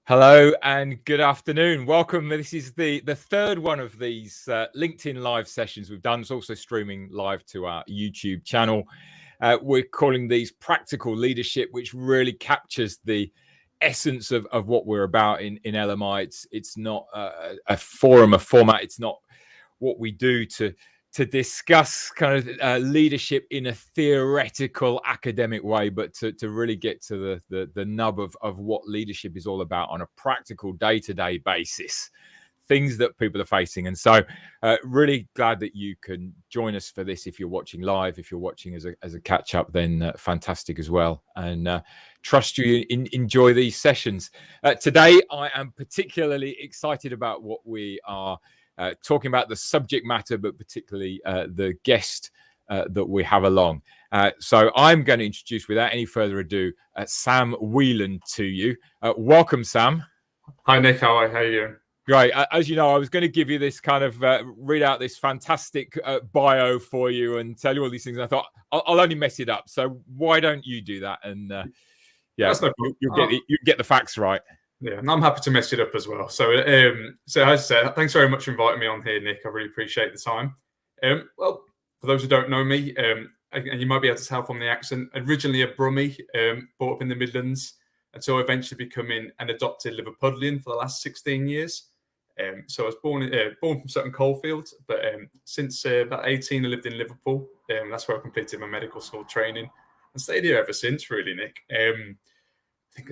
Hello and good afternoon. Welcome. This is the third one of these LinkedIn live sessions we've done. It's also streaming live to our YouTube channel. We're calling these practical leadership, which really captures the essence of what we're about in LMI. It's not a forum, a format. It's not what we do to discuss kind of leadership in a theoretical academic way, but to really get to the nub of what leadership is all about on a practical day-to-day basis, things that people are facing. And so really glad that you can join us for this. If you're watching live, if you're watching as a catch up, then fantastic as well. And trust you enjoy these sessions. Today, I am particularly excited about what we are talking about, the subject matter, but particularly the guest that we have along. So I'm going to introduce, without any further ado, Sam Whelan to you. Welcome, Sam. Hi, Nick. How are you doing? Great. As you know, I was going to give you this kind of read out this fantastic bio for you and tell you all these things. And I thought I'll only mess it up. So why don't you do that? And you'll get the facts right. Yeah, and I'm happy to mess it up as well. So, as I said, thanks very much for inviting me on here, Nick. I really appreciate the time. Well, for those who don't know me, and you might be able to tell from the accent, originally a Brummie, brought up in the Midlands, until eventually becoming an adopted Liverpudlian for the last 16 years. So I was born from Sutton Coldfield, but since about 18, I lived in Liverpool. That's where I completed my medical school training and stayed here ever since, really, Nick. I think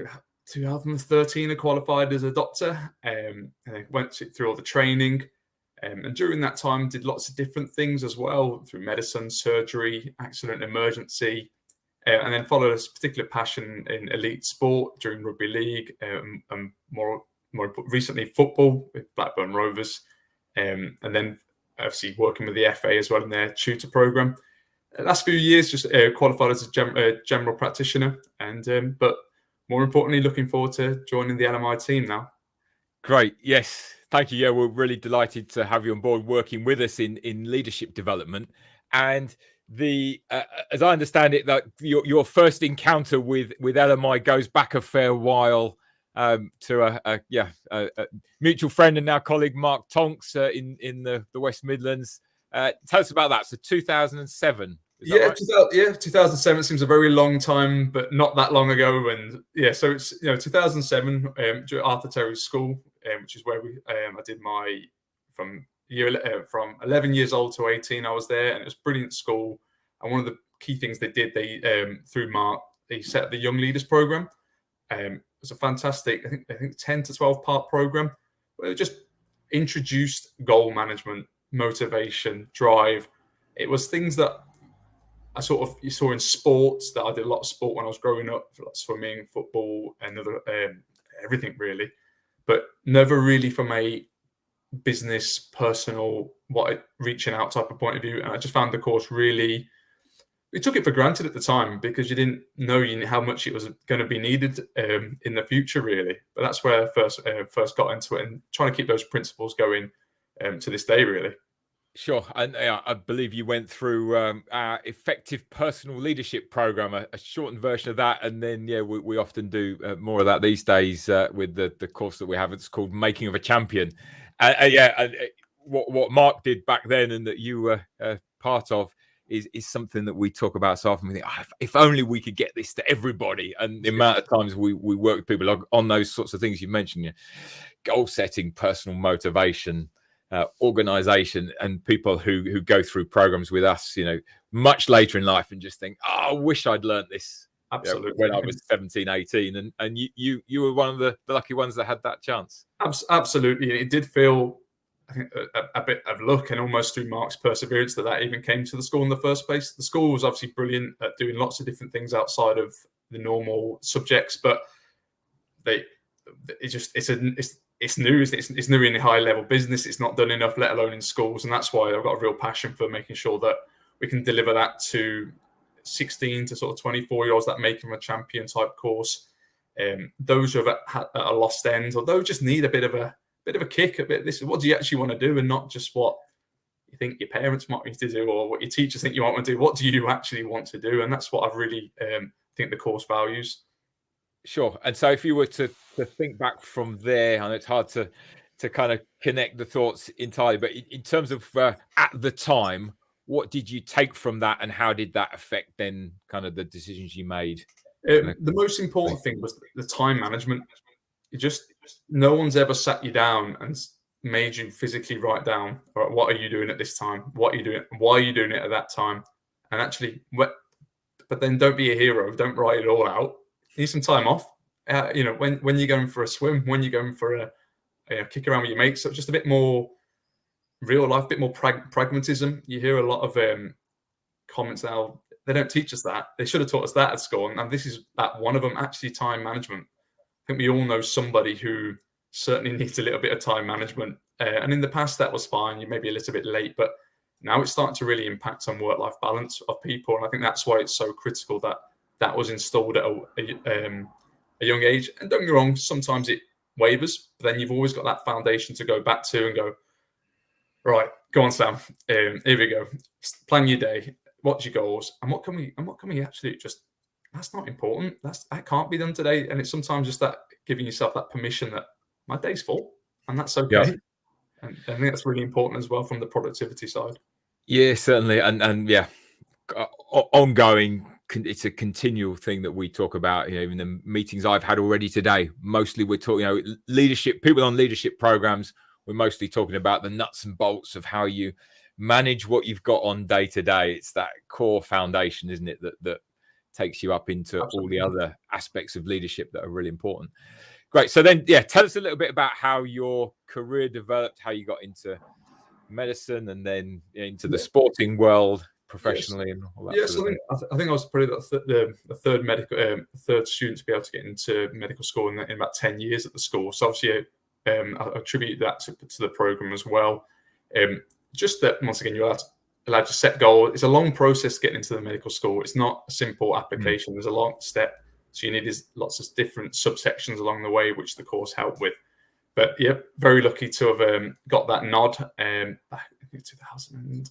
2013, I qualified as a doctor, and I went through all the training. And during that time, did lots of different things as well, through medicine, surgery, accident, emergency, and then followed a particular passion in elite sport during rugby league, and more recently football with Blackburn Rovers, and then obviously working with the FA as well in their tutor program. Last few years, just qualified as a general practitioner, and but more importantly, looking forward to joining the LMI team now. Great. Yes. Thank you. Yeah, we're really delighted to have you on board working with us in leadership development. And as I understand it, that your first encounter with LMI goes back a fair while to a mutual friend and now colleague, Mark Tonks, in the West Midlands. Tell us about that. So 2007. Yeah, right? 2007 seems a very long time, but not that long ago. And yeah, so it's 2007, Arthur Terry's school, which is where I did my from 11 years old to 18. I was there, and it was a brilliant school. And one of the key things they did, through Mark, they set up the Young Leaders program. It was a fantastic, I think 10 to 12 part program where it just introduced goal management, motivation, drive. It was things that you saw in sports, that I did a lot of sport when I was growing up, like swimming, football, and everything really, but never really from a business, personal, reaching out type of point of view. And I just found the course really, we took it for granted at the time because you didn't know how much it was going to be needed in the future, really. But that's where I first got into it, and trying to keep those principles going to this day, really. Sure. And I believe you went through our effective personal leadership program, a shortened version of that. And then, we often do more of that these days with the course that we have. It's called Making of a Champion. What Mark did back then and that you were part of is something that we talk about so often. We think, if only we could get this to everybody. And the amount of times we work with people on those sorts of things you mentioned, goal setting, personal motivation, organization, and people who go through programs with us, much later in life and just think, I wish I'd learned this when I was 17, 18. And you were one of the lucky ones that had that chance. Absolutely. It did feel, I think, a bit of luck, and almost through Mark's perseverance that even came to the school in the first place. The school was obviously brilliant at doing lots of different things outside of the normal subjects, but it's new. It's new in high level business. It's not done enough, let alone in schools. And that's why I've got a real passion for making sure that we can deliver that to 16 to sort of 24-year-olds, that Making a Champion type course. Those who have had a lost end, or those just need a bit of a kick, this is what do you actually want to do, and not just what you think your parents want you to do or what your teachers think you want to do. What do you actually want to do? And that's what I really think the course values. Sure. And so if you were to to think back from there, and it's hard to kind of connect the thoughts entirely, but in terms of at the time, what did you take from that, and how did that affect then kind of the decisions you made? The most important thing was the time management. No one's ever sat you down and made you physically write down, all right, what are you doing at this time? What are you doing? Why are you doing it at that time? And actually, but then don't be a hero. Don't write it all out. You need some time off. When you're going for a swim, when you're going for a kick around with your mates. So just a bit more real life, a bit more pragmatism. You hear a lot of comments now. They don't teach us that. They should have taught us that at school. And this is that one of them, actually, time management. I think we all know somebody who certainly needs a little bit of time management. And in the past, that was fine. You may be a little bit late, but now it's starting to really impact on work-life balance of people. And I think that's why it's so critical that was installed at a young age. And don't get me wrong, sometimes it wavers, but then you've always got that foundation to go back to and go, right, go on, Sam. Here we go. Plan your day. What's your goals? And what can we actually just, that's not important. That can't be done today. And it's sometimes just that giving yourself that permission that my day's full and that's okay. Yeah. And I think that's really important as well from the productivity side. Yeah, certainly. And yeah, ongoing, it's a continual thing that we talk about, even the meetings I've had already today. Mostly we're talking, leadership, people on leadership programs, we're mostly talking about the nuts and bolts of how you manage what you've got on day to day. It's that core foundation, isn't it, that takes you up into Absolutely. All the other aspects of leadership that are really important. Great. So then, tell us a little bit about how your career developed, how you got into medicine and then into the sporting world professionally. Yes. And all that. Yes, I think I was probably the third student to be able to get into medical school in about 10 years at the school. So obviously, I attribute that to the program as well. Just that, once again, you're allowed to set goals. It's a long process getting into the medical school. It's not a simple application. There's a long step. So you need lots of different subsections along the way, which the course helped with. But yeah, very lucky to have got that nod back in 2000.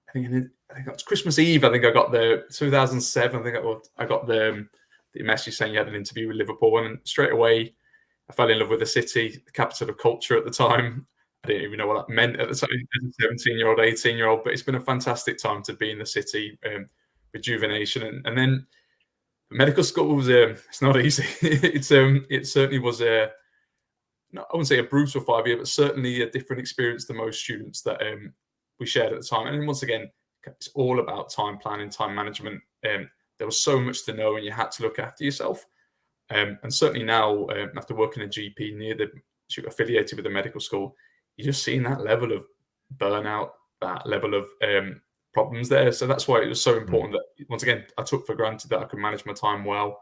I think it was Christmas Eve. I think I got the 2007. I think I got the message saying you had an interview with Liverpool, and straight away I fell in love with the city, the capital of culture at the time. I didn't even know what that meant at the time, as a 17-year-old, 18-year-old. But it's been a fantastic time to be in the city, rejuvenation, and then medical school was it's not easy. It certainly was I wouldn't say a brutal 5 year, but certainly a different experience to most students that we shared at the time. And once again, it's all about time planning, time management. There was so much to know, and you had to look after yourself. And certainly now, after working a GP affiliated with the medical school, you're just seeing that level of burnout, that level of problems there. So that's why it was so important that, once again, I took for granted that I could manage my time well,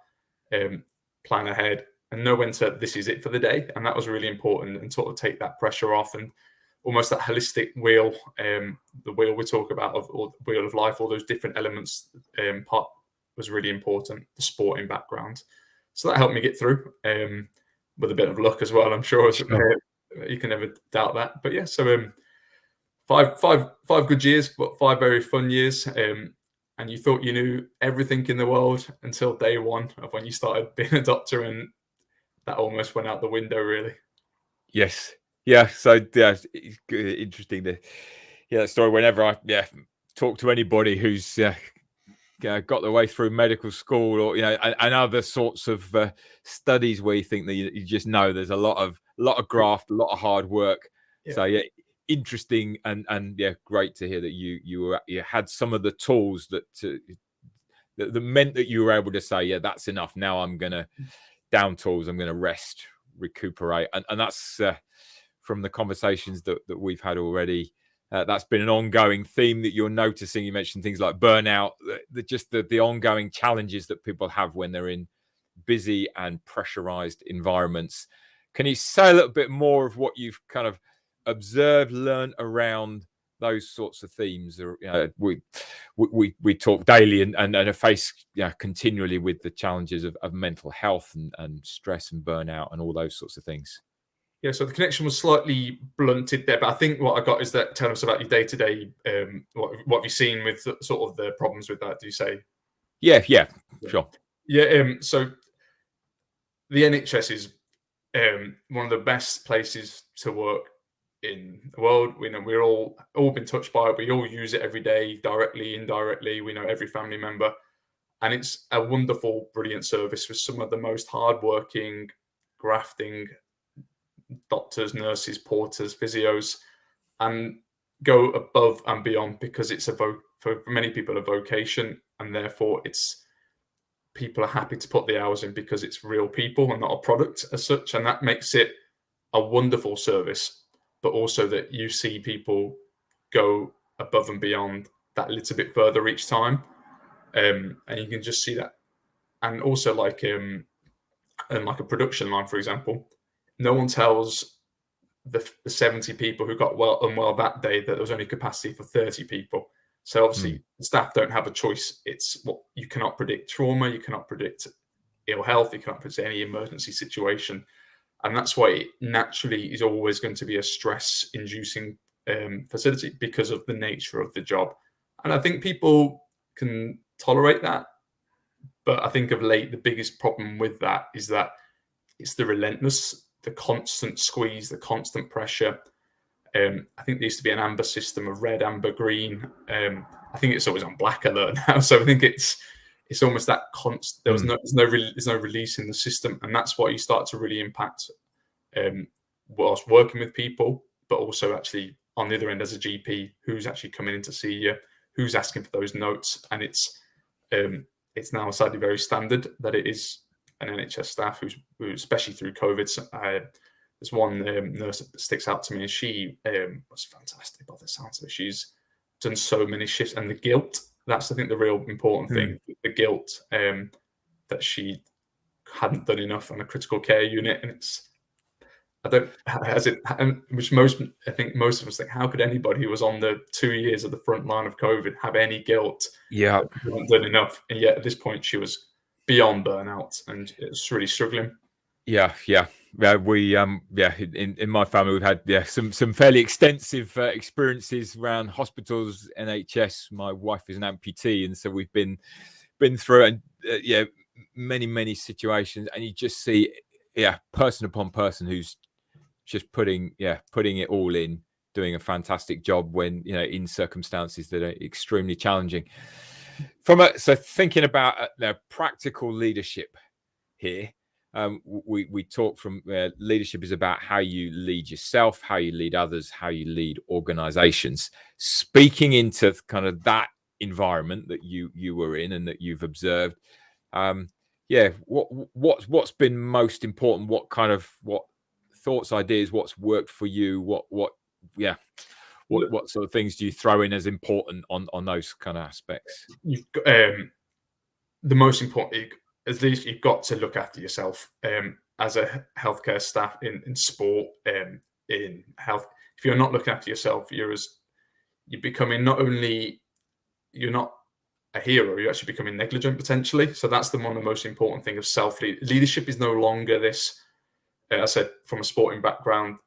plan ahead, and know when this is it for the day. And that was really important, and sort of take that pressure off, and almost that holistic wheel, the wheel we talk about, or the wheel of life, all those different elements, part was really important, the sporting background. So that helped me get through, with a bit of luck as well, I'm sure. You can never doubt that. But yeah, so five good years, but 5 very fun years. And you thought you knew everything in the world until day one of when you started being a doctor, and that almost went out the window, really. Yes. Yeah. So yeah, it's interesting that story. Whenever I talk to anybody who's got their way through medical school, or and other sorts of studies where you think that you just know there's a lot of graft, a lot of hard work. Yeah. So yeah, interesting and great to hear that you had some of the tools that meant that you were able to say, yeah, that's enough. Now I'm gonna down tools. I'm gonna rest, recuperate, and that's from the conversations that we've had already. That's been an ongoing theme that you're noticing. You mentioned things like burnout, the ongoing challenges that people have when they're in busy and pressurized environments. Can you say a little bit more of what you've kind of observed, learned around those sorts of themes? We talk daily and are faced continually with the challenges of mental health and stress and burnout and all those sorts of things. Yeah, so the connection was slightly blunted there, but I think what I got is that tell us about your day-to-day, what have you seen with sort of the problems with that, do you say? Yeah, sure. Yeah, so the NHS is one of the best places to work in the world. We know we're all been touched by it. We all use it every day, directly, indirectly. We know every family member, and it's a wonderful, brilliant service with some of the most hardworking, grafting doctors, nurses, porters, physios, and go above and beyond because it's for many people a vocation, and therefore people are happy to put the hours in because it's real people and not a product as such, and that makes it a wonderful service. But also that you see people go above and beyond that little bit further each time, and you can just see that. And also like a production line, for example, no one tells the 70 people who got unwell that day that there was only capacity for 30 people. So obviously staff don't have a choice. It's what you cannot predict trauma, you cannot predict ill health, you cannot predict any emergency situation. And that's why it naturally is always going to be a stress-inducing facility because of the nature of the job. And I think people can tolerate that. But I think of late, the biggest problem with that is that it's the constant squeeze, the constant pressure. I think there used to be an amber system of red, amber, green. I think it's always on black alert now. So I think it's almost that constant. There's no release in the system, and that's what you start to really impact whilst working with people, but also actually on the other end as a GP, who's actually coming in to see you, who's asking for those notes, and it's now sadly very standard that it is an NHS staff who especially through COVID. There's one nurse that sticks out to me, and she was fantastic by the sounds of it. She's done so many shifts, and the guilt, that's I think the real important thing, the guilt that she hadn't done enough on a critical care unit. And I think most of us think, how could anybody who was on the 2 years of the front line of COVID have any guilt? Yeah, hadn't done enough. And yet at this point she was beyond burnout and it's really struggling. Yeah. We in my family we've had some fairly extensive experiences around hospitals, NHS. My wife is an amputee, and so we've been through and many situations, and you just see person upon person who's just putting it all in, doing a fantastic job when in circumstances that are extremely challenging. So thinking about practical leadership here. We talk from leadership is about how you lead yourself, how you lead others, how you lead organizations. Speaking into kind of that environment that you were in and that you've observed, what's been most important? What thoughts, ideas, what's worked for you? What sort of things do you throw in as important on those kind of aspects? You've got, the most important. At least you've got to look after yourself as a healthcare staff in sport, in health. If you're not looking after yourself, you're becoming you're not a hero, you're actually becoming negligent potentially. So that's one of the most important thing of leadership is no longer this. I said from a sporting background,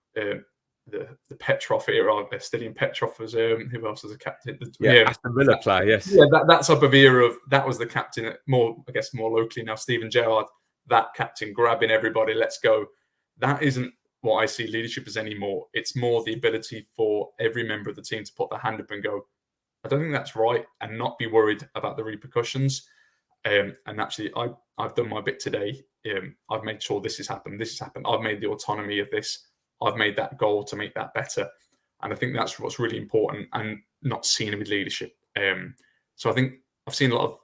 the Petrov era, Stilian Petrov was who else was a captain? Aston Villa player, yes. Yeah, that type of era that was the captain. More locally now, Steven Gerrard, that captain grabbing everybody, let's go. That isn't what I see leadership as anymore. It's more the ability for every member of the team to put their hand up and go, I don't think that's right, and not be worried about the repercussions. And actually, I've done my bit today. I've made sure this has happened. I've made the autonomy of this. I've made that goal to make that better. And I think that's what's really important and not seen with leadership. So I think I've seen a lot of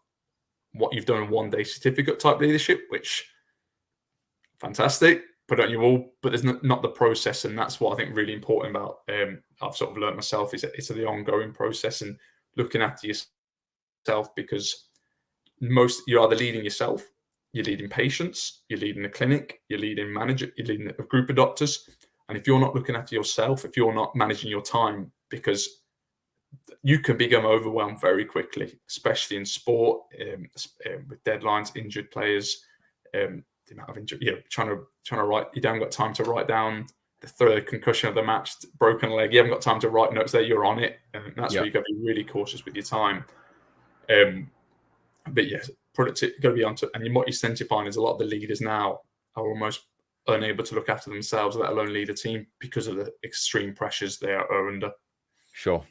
what you've done in one-day certificate type leadership, which fantastic, put it on your wall, but there's not the process. And that's what I think really important about, I've sort of learned myself, is that it's the ongoing process and looking after yourself, because you're either leading yourself, you're leading patients, you're leading a clinic, you're leading manager, you're leading a group of doctors. And if you're not looking after yourself, if you're not managing your time, because you can become overwhelmed very quickly, especially in sport, with deadlines, injured players, the amount of injury, trying to write, you haven't got time to write down the third concussion of the match, broken leg, you haven't got time to write notes there, you're on it. And that's where you've got to be really cautious with your time. But yes, productivity, got to be on to, and what you tend to find is a lot of the leaders now are almost unable to look after themselves, let alone lead a team, because of the extreme pressures they are under. Sure.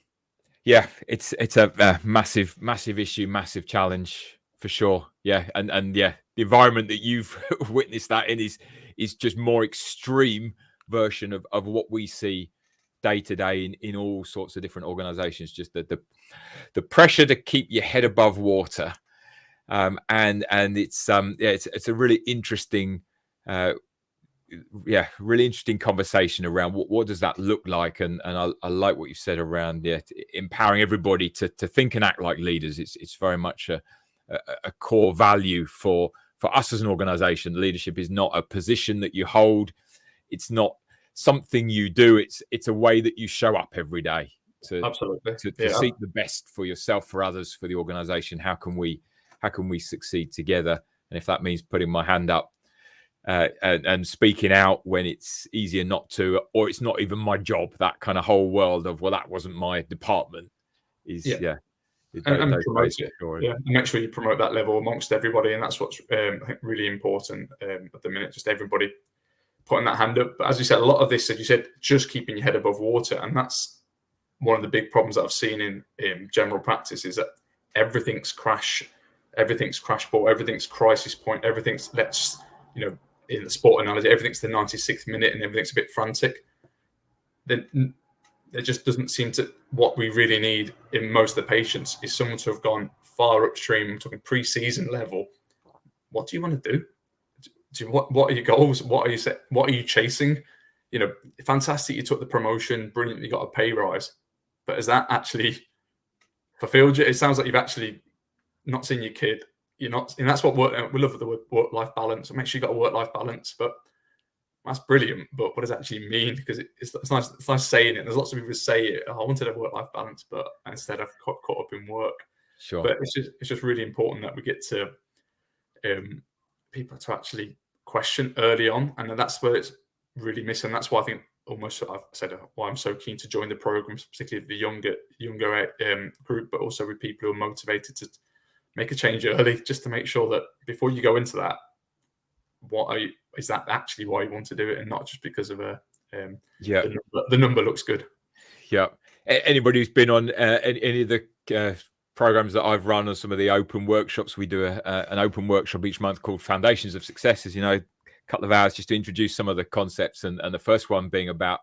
Yeah, it's a massive issue, massive challenge for sure. Yeah, and yeah, the environment that you've witnessed that in is just more extreme version of what we see day to day in all sorts of different organizations. Just the pressure to keep your head above water, and it's it's a really interesting really interesting conversation around what does that look like, and I like what you said around empowering everybody to think and act like leaders. It's very much a core value for us as an organization. Leadership is not a position that you hold. It's not something you do. It's a way that you show up every day to Absolutely to seek the best for yourself, for others, for the organization. How can we succeed together? And if that means putting my hand up and speaking out when it's easier not to, or it's not even my job, that kind of whole world of, well, that wasn't my department, is and promote it. And make sure you promote that level amongst everybody, and that's what's I think really important at the minute. Just everybody putting that hand up. But as you said, a lot of this, as you said, just keeping your head above water, and that's one of the big problems that I've seen in general practice, is that everything's crash ball, everything's crisis point, everything's in the sport analogy, everything's the 96th minute and everything's a bit frantic. Then it just doesn't seem to. What we really need in most of the patients is someone to have gone far upstream. I'm talking pre-season level. What do you want to do? What are your goals? What are you chasing? Fantastic, you took the promotion, brilliant, you got a pay rise, but has that actually fulfilled you? It sounds like you've actually not seen your kid. You're not, and that's what we love the word work-life balance. So make sure you got a work-life balance, but that's brilliant. But what does it actually mean? Because it's nice. It's nice saying it. There's lots of people who say it. I wanted a work-life balance, but instead I've caught up in work. Sure. But it's just really important that we get to people to actually question early on, and that's where it's really missing. That's why I think almost I've said why I'm so keen to join the programs, particularly the younger group, but also with people who are motivated to make a change early, just to make sure that before you go into that, is that actually why you want to do it, and not just because of the number looks good. Yeah. Anybody who's been on any of the programs that I've run, or some of the open workshops, we do an open workshop each month called Foundations of Success, as you know, a couple of hours just to introduce some of the concepts, and the first one being about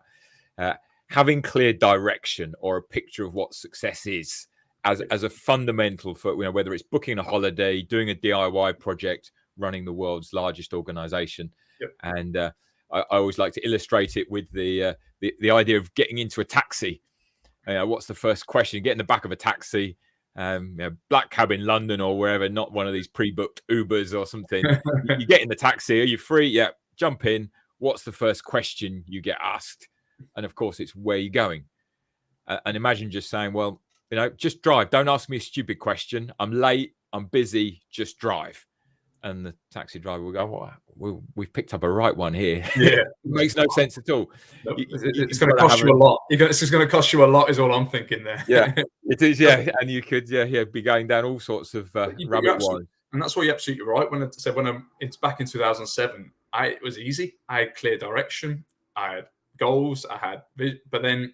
having clear direction or a picture of what success is as a fundamental for whether it's booking a holiday, doing a DIY project, running the world's largest organization. Yep. And I always like to illustrate it with the idea of getting into a taxi. What's the first question? You get in the back of a taxi, black cab in London or wherever, not one of these pre-booked Ubers or something. You get in the taxi. Are you free? Yeah, jump in. What's the first question you get asked? And of course, it's where you're going. And imagine just saying, well, just drive. Don't ask me a stupid question. I'm late. I'm busy. Just drive. And the taxi driver will go, well, we've picked up a right one here. Yeah. It makes no sense at all. No, it's going to cost you a lot. It's just going to cost you a lot is all I'm thinking there. Yeah, it is. Yeah. And you could be going down all sorts of rabbit warrens. And that's why you're absolutely right. When I said, it's back in 2007, it was easy. I had clear direction. I had goals. But then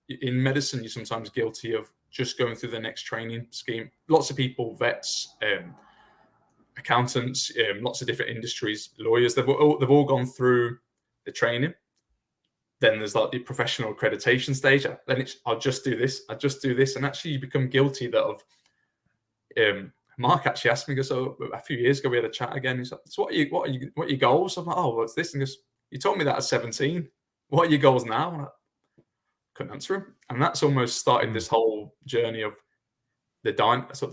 in medicine, you're sometimes guilty of just going through the next training scheme. Lots of people, vets, accountants, lots of different industries, lawyers, they've all gone through the training. Then there's like the professional accreditation stage. Then it's I'll just do this, and actually you become guilty of. Mark actually asked me, so a few years ago we had a chat again. He's like, "So what are your goals?" I'm like, "Oh, what's this?" And he goes, "You told me that at 17. What are your goals now?" And I couldn't answer him, and that's almost started this whole journey of the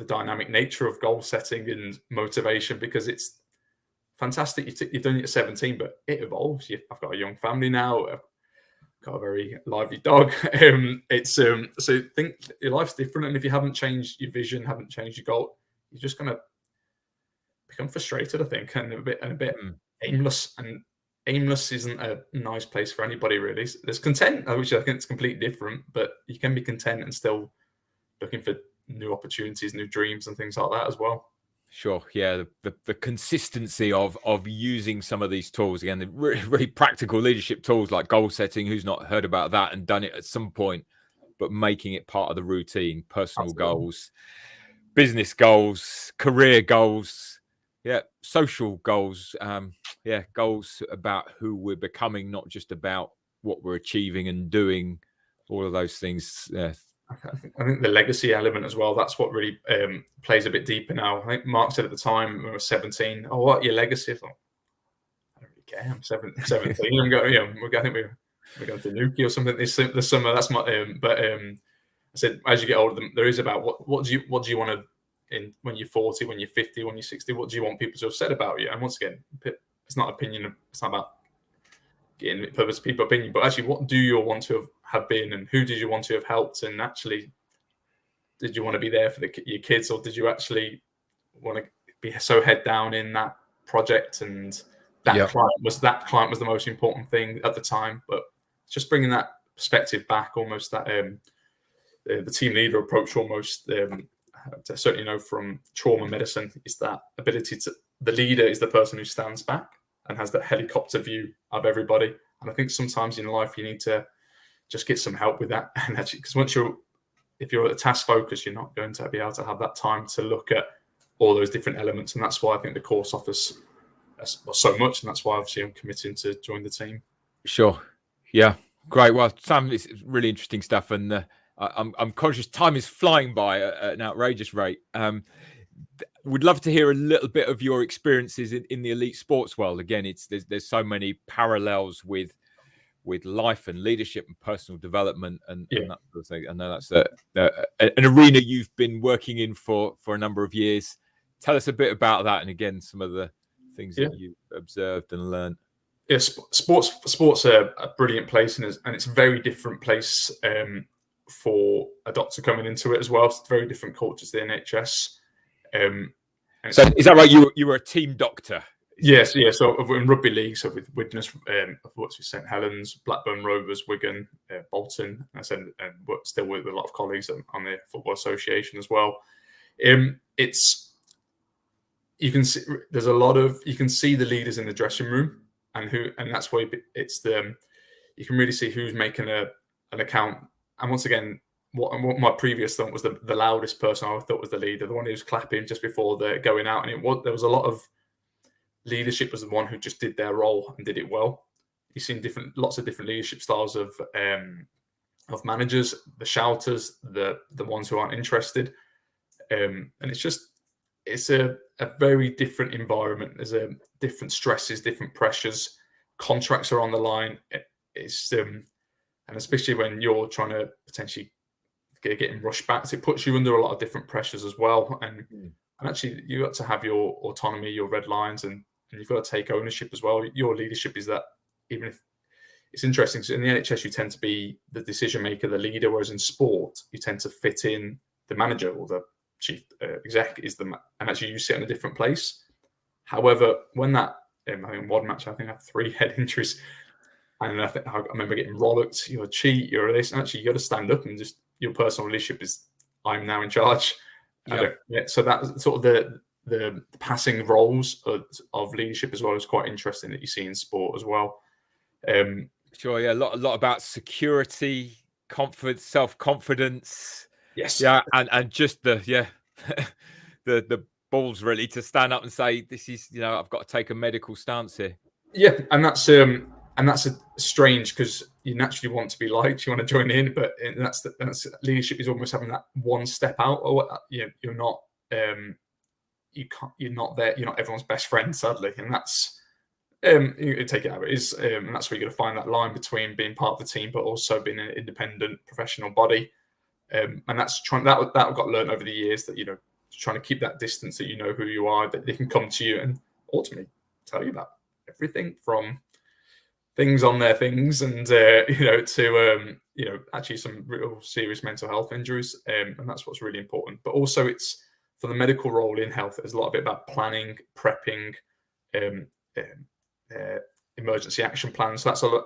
dynamic nature of goal setting and motivation, because it's fantastic. You've done it at 17, but it evolves. I've got a young family now. I've got a very lively dog. So think your life's different, and if you haven't changed your vision, haven't changed your goal, you're just going to become frustrated, I think, and a bit aimless. And aimless isn't a nice place for anybody, really. There's content, which I think is completely different, but you can be content and still looking for new opportunities, new dreams, and things like that as well. Sure. Yeah. The consistency of using some of these tools, again, the really, really practical leadership tools like goal setting. Who's not heard about that and done it at some point, but making it part of the routine, personal Absolutely. goals, business goals, career goals, social goals, goals about who we're becoming, not just about what we're achieving and doing, all of those things. I think the legacy element as well, that's what really plays a bit deeper now. I think Mark said at the time when we were 17, "Oh, what your legacy?" I thought, I don't really care. I'm 17. I'm going, I think we're going to Nuki or something this summer. That's my I said, as you get older, there is about what do you want to, when you're 40, when you're 50, when you're 60, what do you want people to have said about you? And once again, it's not opinion. It's not about getting purpose people opinion, but actually, what do you want to have been, and who did you want to have helped, and actually, did you want to be there for your kids, or did you actually want to be so head down in that project? And that client was the most important thing at the time. But just bringing that perspective back, almost that the team leader approach, almost I certainly know from trauma medicine, is that ability to, the leader is the person who stands back and has that helicopter view of everybody. And I think sometimes in life you need to just get some help with that. And actually, because if you're task focused, you're not going to be able to have that time to look at all those different elements. And that's why I think the course offers so much. And that's why obviously I'm committing to join the team. Sure. Yeah. Great. Well, Sam, it's really interesting stuff. And I'm conscious time is flying by at an outrageous rate. Would love to hear a little bit of your experiences in the elite sports world. Again, there's so many parallels with life and leadership and personal development and that sort of thing. I know that's an arena you've been working in for a number of years. Tell us a bit about that, and again, some of the things that you've observed and learned. Yeah, sports are a brilliant place, and it's a very different place for a doctor coming into it as well. It's very different cultures, the NHS. So is that right? You were a team doctor? Yes, yeah. So in rugby league, so with Widnes, I've worked with St Helens, Blackburn Rovers, Wigan, Bolton. I said, and still with a lot of colleagues on the Football Association as well. It's, you can see there's a lot of, you can see the leaders in the dressing room, and that's why it's you can really see who's making an account. And once again, what my previous thought was the loudest person I thought was the leader, the one who was clapping just before they're going out, and there was a lot of leadership was the one who just did their role and did it well. You've seen lots of different leadership styles of managers, the shouters, the ones who aren't interested, and it's a very different environment. There's different stresses, different pressures. Contracts are on the line. And especially when you're trying to potentially getting rushed back, so it puts you under a lot of different pressures as well. And actually, you got to have your autonomy, your red lines, and you've got to take ownership as well. Your leadership is that, even if it's interesting. So in the NHS, you tend to be the decision maker, the leader, whereas in sport, you tend to fit in the manager or the chief exec and actually you sit in a different place. However, when that, in one match, I think I had 3 head injuries, and I remember getting rollocked. You're a cheat. You're this. And actually, you got to stand up and just your personal leadership is, I'm now in charge. So that's sort of the passing roles of leadership as well is quite interesting that you see in sport as well. Sure, yeah, a lot about security, confidence, self-confidence. Yes, yeah, and just the balls really to stand up and say, this is, I've got to take a medical stance here. Yeah, and that's strange because you naturally want to be liked, you want to join in, but that's leadership is almost having that one step out, or you're not you're not there, you're not everyone's best friend, sadly, and that's you take it how it is, and that's where you're going to find that line between being part of the team but also being an independent professional body, and that's that got learned over the years, that trying to keep that distance, that who you are, that they can come to you and ultimately tell you about everything from things on their things and to actually some real serious mental health injuries, and that's what's really important. But also, it's for the medical role in health, there's a lot of it about planning, prepping, emergency action plans. So that's a lot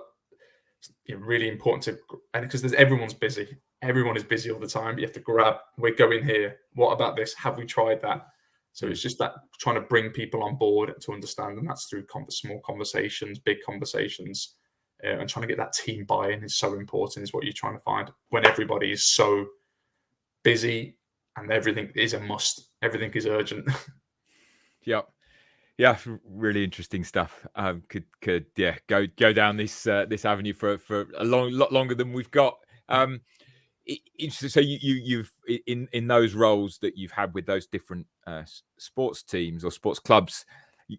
really important to, and because everyone is busy all the time, you have to grab, we're going here, what about this, have we tried that? So it's just that trying to bring people on board to understand, and that's through small conversations, big conversations, and trying to get that team buy-in is so important. Is what you're trying to find when everybody is so busy and everything is a must, everything is urgent. Yeah, really interesting stuff. Could go down this avenue for a lot longer than we've got. So you've in those roles that you've had with those different sports teams or sports clubs,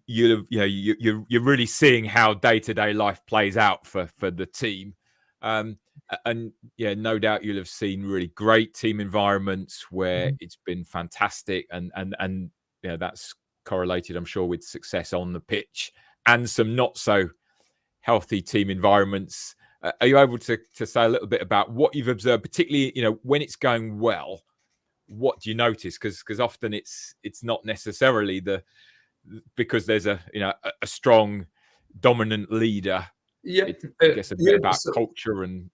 you're really seeing how day-to-day life plays out for the team. And yeah, no doubt you'll have seen really great team environments where it's been fantastic, and that's correlated, I'm sure, with success on the pitch, and some not so healthy team environments. Are you able to say a little bit about what you've observed, particularly when it's going well? What do you notice? Because often it's not necessarily because there's a strong dominant leader. Yeah, I guess a bit about culture and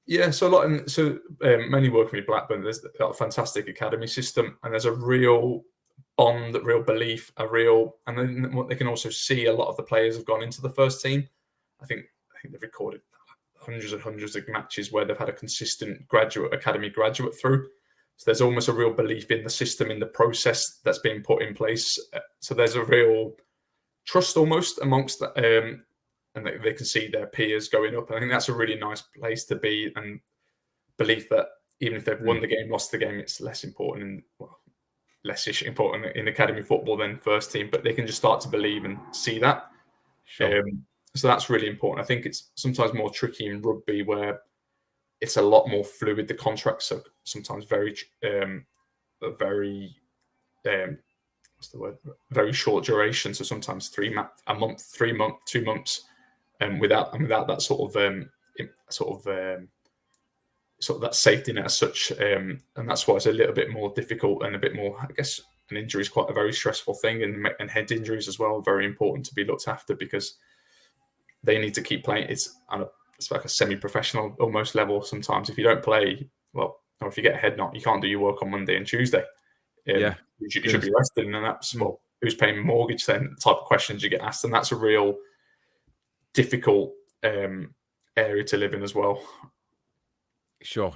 mainly working with Blackburn, there's got a fantastic academy system, and there's a real bond, a real belief, and then what they can also see, a lot of the players have gone into the first team. I think they've recorded hundreds and hundreds of matches where they've had a consistent academy graduate through. So there's almost a real belief in the system, in the process that's being put in place. So there's a real trust almost amongst that, and they can see their peers going up. I think that's a really nice place to be, and belief that even if they've won the game, lost the game, it's less important in academy football than first team, but they can just start to believe and see that. Sure. So that's really important. I think it's sometimes more tricky in rugby where it's a lot more fluid, the contracts are sometimes very very short duration. So sometimes 3 months, 2 months, and without that sort of that safety net as such, and that's why it's a little bit more difficult and a bit more, I guess. An injury is quite a very stressful thing, and head injuries as well, very important to be looked after, because they need to keep playing. It's like a semi-professional almost level sometimes. If you don't play well, or if you get a head knock, you can't do your work on Monday and Tuesday. You should be rested, and that's who's paying mortgage then, type of questions you get asked, and that's a real difficult area to live in as well. Sure.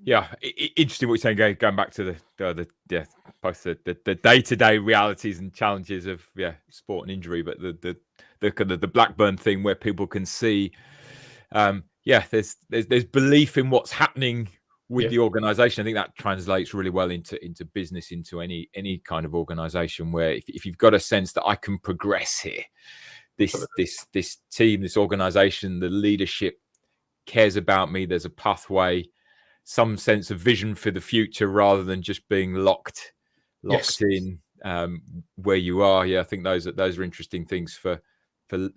Yeah, interesting what you're saying. Going back to both the day-to-day realities and challenges of sport and injury, but the Blackburn thing where people can see, there's belief in what's happening with the organisation. I think that translates really well into business, into any kind of organisation where if you've got a sense that I can progress here, this team, this organisation, the leadership cares about me. There's a pathway, some sense of vision for the future, rather than just being locked in where you are. I think those are interesting things for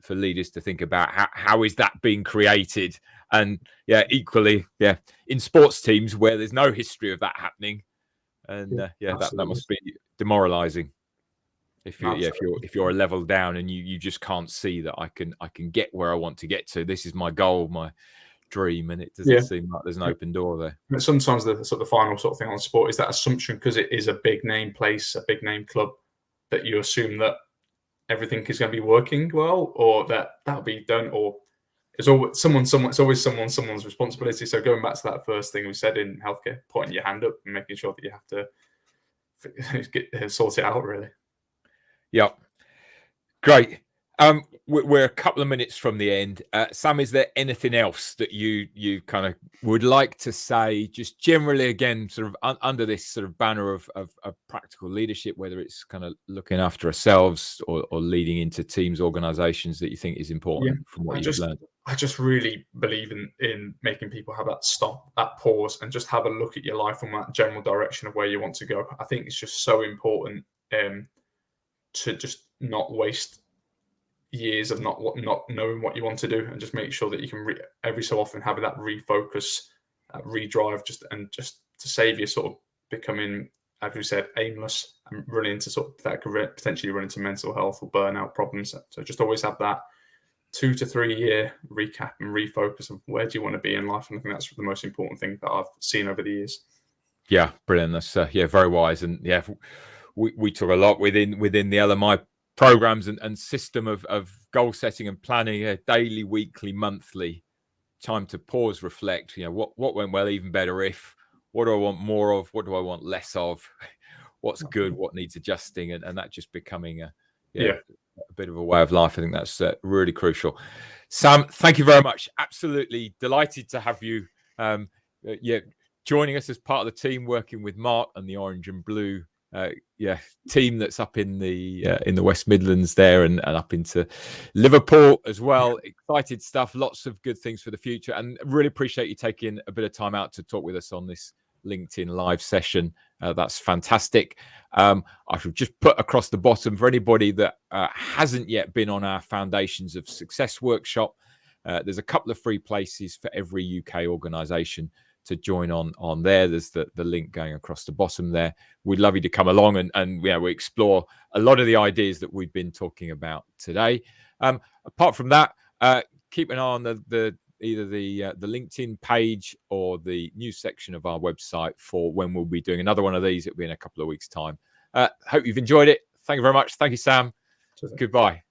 leaders to think about. How is that being created? And equally, in sports teams where there's no history of that happening, and that must be demoralizing. If you're a level down and you just can't see that I can get where I want to get to. This is my goal, my dream, and it doesn't seem like there's an open door there. But sometimes the sort of final sort of thing on sport is that assumption, because it is a big name place, a big name club, that you assume that everything is going to be working well, or that'll be done, or it's always someone's responsibility. So going back to that first thing we said in healthcare, putting your hand up and making sure that you have to sort it out, really. Yeah, great. We're a couple of minutes from the end. Sam, is there anything else that you kind of would like to say, just generally, again, sort of under this sort of banner of practical leadership, whether it's kind of looking after ourselves or leading into teams, organizations, that you think is important from what you've learned? I just really believe in making people have that stop, that pause, and just have a look at your life and that general direction of where you want to go. I think it's just so important to just not waste years of not knowing what you want to do, and just make sure that you can every so often have that refocus, redrive, just to save you sort of becoming, as we said, aimless and running into sort of that could potentially run into mental health or burnout problems. So just always have that 2 to 3 year recap and refocus of where do you want to be in life. And I think that's the most important thing that I've seen over the years. Yeah, brilliant. That's very wise, and we talk a lot within the LMI programs and system of goal setting and planning, daily, weekly, monthly, time to pause, reflect. What went well, even better if. What do I want more of? What do I want less of? What's good? What needs adjusting? And that just becoming a bit of a way of life. I think that's really crucial. Sam, thank you very much. Absolutely delighted to have you joining us as part of the team, working with Mark and the Orange and Blue team that's up in the West Midlands there and up into Liverpool as well. Excited stuff, lots of good things for the future, and really appreciate you taking a bit of time out to talk with us on this LinkedIn live session. That's fantastic. I should just put across the bottom for anybody that hasn't yet been on our Foundations of Success workshop, there's a couple of free places for every UK organisation to join on there. There's the link going across the bottom there. We'd love you to come along and we explore a lot of the ideas that we've been talking about today. Apart from that, keep an eye on either the LinkedIn page or the news section of our website for when we'll be doing another one of these. It'll be in a couple of weeks' time. Hope you've enjoyed it. Thank you very much. Thank you, Sam. Goodbye.